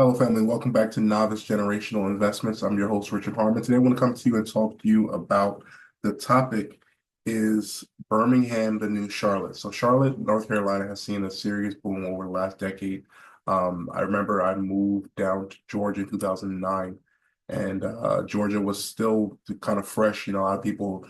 Hello, family. Welcome back to Novice Generational Investments. I'm your host, Richard Harmon. Today, I want to come to you and talk to you about the topic is Birmingham, the new Charlotte. So, Charlotte, North Carolina has seen a serious boom over the last decade. I remember I moved down to Georgia in 2009, and Georgia was still kind of fresh. A lot of people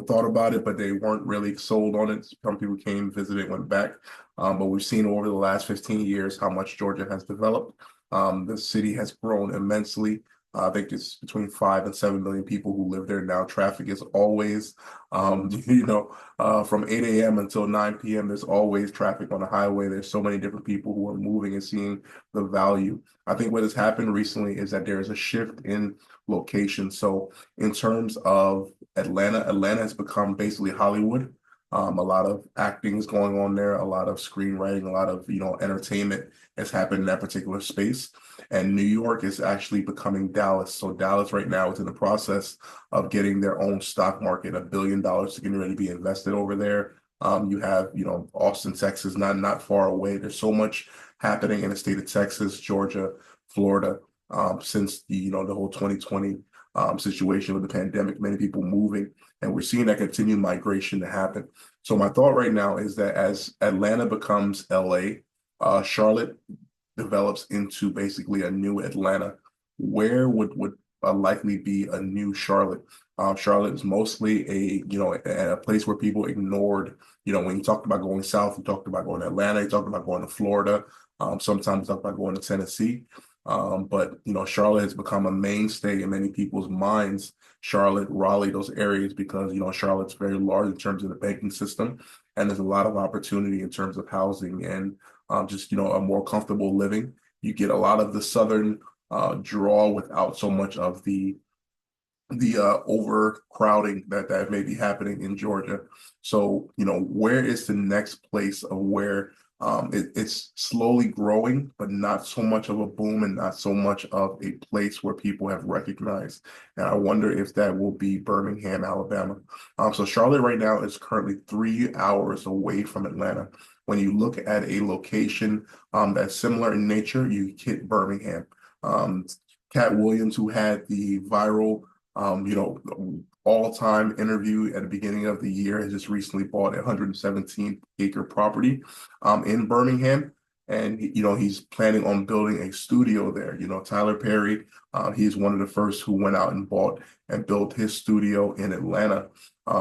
thought about it, but they weren't really sold on it. Some people came, visited, went back. But we've seen over the last 15 years how much Georgia has developed. The city has grown immensely. I think it's between 5 and 7 million people who live there now. Traffic is always, from 8 a.m. until 9 p.m., there's always traffic on the highway. There's so many different people who are moving and seeing the value. I think what has happened recently is that there is a shift in location. So in terms of Atlanta has become basically Hollywood. A lot of acting is going on there, a lot of screenwriting, a lot of, entertainment has happened in that particular space. And New York is actually becoming Dallas. So Dallas right now is in the process of getting their own stock market, $1 billion is getting ready to be invested over there. You have, Austin, Texas, not far away. There's so much happening in the state of Texas, Georgia, Florida, since the whole 2020 situation with the pandemic, many people moving, and we're seeing that continued migration to happen. So my thought right now is that as Atlanta becomes LA, Charlotte develops into basically a new Atlanta. Where would likely be a new Charlotte? Charlotte is mostly a place where people ignored. When you talked about going south, you talked about going to Atlanta, you talked about going to Florida. Sometimes you talked about going to Tennessee. But Charlotte has become a mainstay in many people's minds. Charlotte, Raleigh, those areas, because Charlotte's very large in terms of the banking system, and there's a lot of opportunity in terms of housing and just a more comfortable living. You get a lot of the southern draw without so much of the overcrowding that may be happening in Georgia. So, where is the next place of where it's slowly growing, but not so much of a boom and not so much of a place where people have recognized. And I wonder if that will be Birmingham, Alabama. So Charlotte right now is currently 3 hours away from Atlanta. When you look at a location that's similar in nature, you hit Birmingham. Cat Williams, who had the viral all-time interview at the beginning of the year, has just recently bought a 117-acre property in Birmingham. And he's planning on building a studio there. Tyler Perry, he's one of the first who went out and bought and built his studio in Atlanta,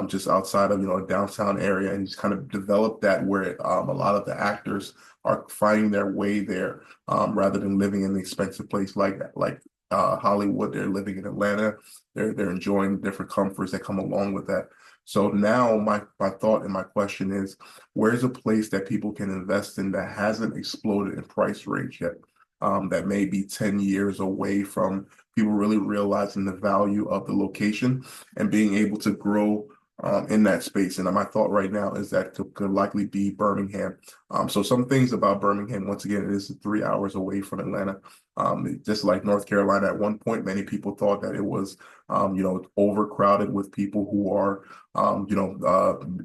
just outside of a downtown area, and he's kind of developed that where a lot of the actors are finding their way there, rather than living in an expensive place like Hollywood. They're living in Atlanta. They're enjoying different comforts that come along with that. So now my thought and my question is, where's a place that people can invest in that hasn't exploded in price range yet? That may be 10 years away from people really realizing the value of the location and being able to grow in that space. And my thought right now is that could likely be Birmingham. So some things about Birmingham, once again, it is 3 hours away from Atlanta. Just like North Carolina, at one point, many people thought that it was, overcrowded with people who are,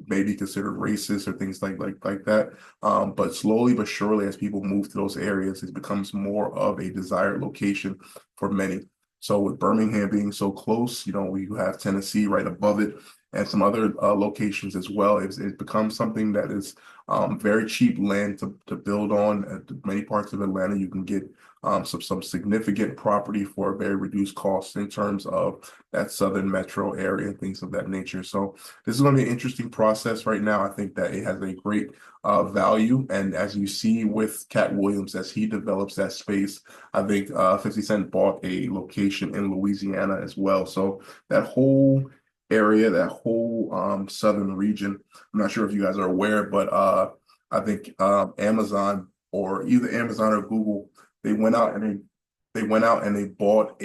maybe considered racist or things like that. But slowly but surely, as people move to those areas, it becomes more of a desired location for many. So with Birmingham being so close, we have Tennessee right above it and some other locations as well. It becomes something that is very cheap land to build on. At many parts of Atlanta, you can get some significant property for a very reduced cost in terms of that southern metro area and things of that nature. So this is going to be an interesting process right now. I think that it has a great value. And as you see with Cat Williams, as he develops that space, I think 50 Cent bought a location in Louisiana as well. So that whole area, that whole southern region, I'm not sure if you guys are aware, but I think Amazon, or either Amazon or Google, they went out and they bought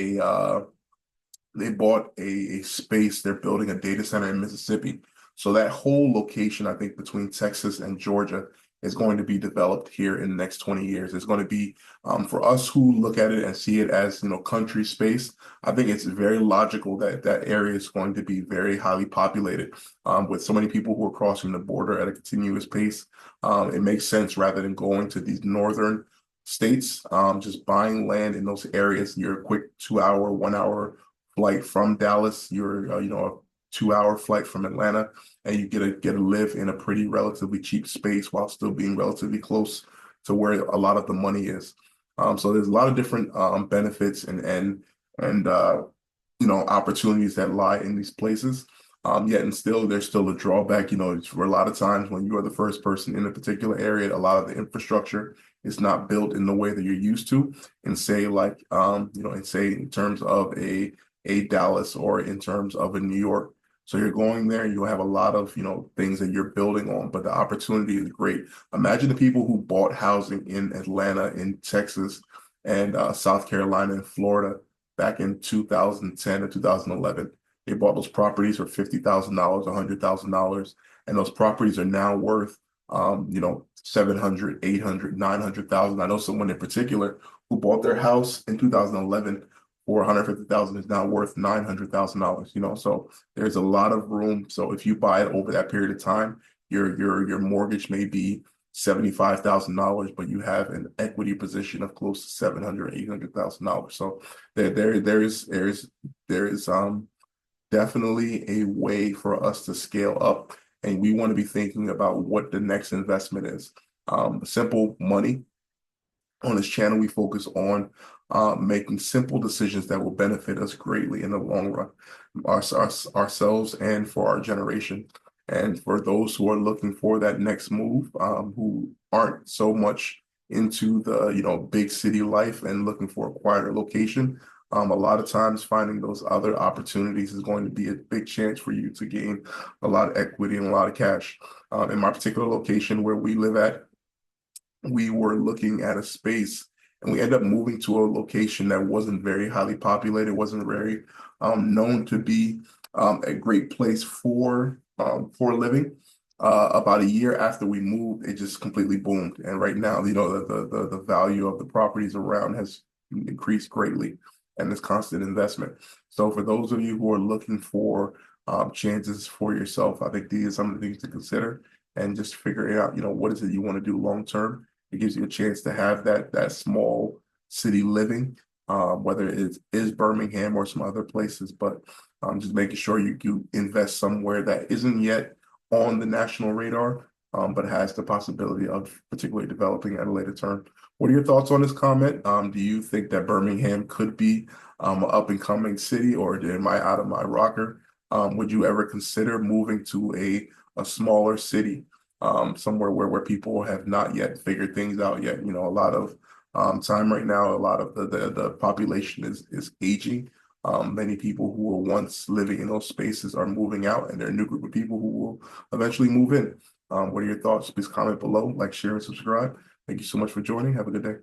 a space. They're building a data center in Mississippi. So that whole location, I think, between Texas and Georgia is going to be developed here in the next 20 years. It's going to be, for us who look at it and see it as, country space, I think it's very logical that that area is going to be very highly populated, with so many people who are crossing the border at a continuous pace. It makes sense rather than going to these northern states. Just buying land in those areas. You're a quick 2 hour, 1 hour flight from Dallas. You're a 2 hour flight from Atlanta, and you get to live in a pretty relatively cheap space while still being relatively close to where a lot of the money is. So there's a lot of different benefits and opportunities that lie in these places. Yet and still, there's still a drawback. For a lot of times when you are the first person in a particular area, a lot of the infrastructure is not built in the way that you're used to. And say like, and say in terms of a Dallas or in terms of a New York. So you're going there, you'll have a lot of, things that you're building on, but the opportunity is great. Imagine the people who bought housing in Atlanta, in Texas, and South Carolina and Florida back in 2010 or 2011. They bought those properties for $50,000, $100,000, and those properties are now worth, 700, 800, 900,000. I know someone in particular who bought their house in 2011 for 150,000 is now worth $900,000. So there's a lot of room. So if you buy it over that period of time, your mortgage may be $75,000, but you have an equity position of close to $700,000, $800,000. So there is definitely a way for us to scale up, and we want to be thinking about what the next investment is. Simple money. On this channel, we focus on making simple decisions that will benefit us greatly in the long run, ourselves and for our generation. And for those who are looking for that next move, who aren't so much into the big city life and looking for a quieter location, a lot of times finding those other opportunities is going to be a big chance for you to gain a lot of equity and a lot of cash. In my particular location where we live at, we were looking at a space and we ended up moving to a location that wasn't very highly populated, wasn't very known to be a great place for living. About a year after we moved, it just completely boomed. And right now, the value of the properties around has increased greatly, and this constant investment. So for those of you who are looking for chances for yourself, I think these are some of the things to consider, and just figuring out, what is it you want to do long term. It gives you a chance to have that small city living, whether it is Birmingham or some other places, but just making sure you invest somewhere that isn't yet on the national radar, but has the possibility of particularly developing at a later term. What are your thoughts on this comment? Do you think that Birmingham could be an up-and-coming city, or am I out of my rocker? Would you ever consider moving to a smaller city, somewhere where people have not yet figured things out yet? A lot of time right now, a lot of the population is aging. Many people who were once living in those spaces are moving out, and there are a new group of people who will eventually move in. What are your thoughts? Please comment below, like, share, and subscribe. Thank you so much for joining. Have a good day.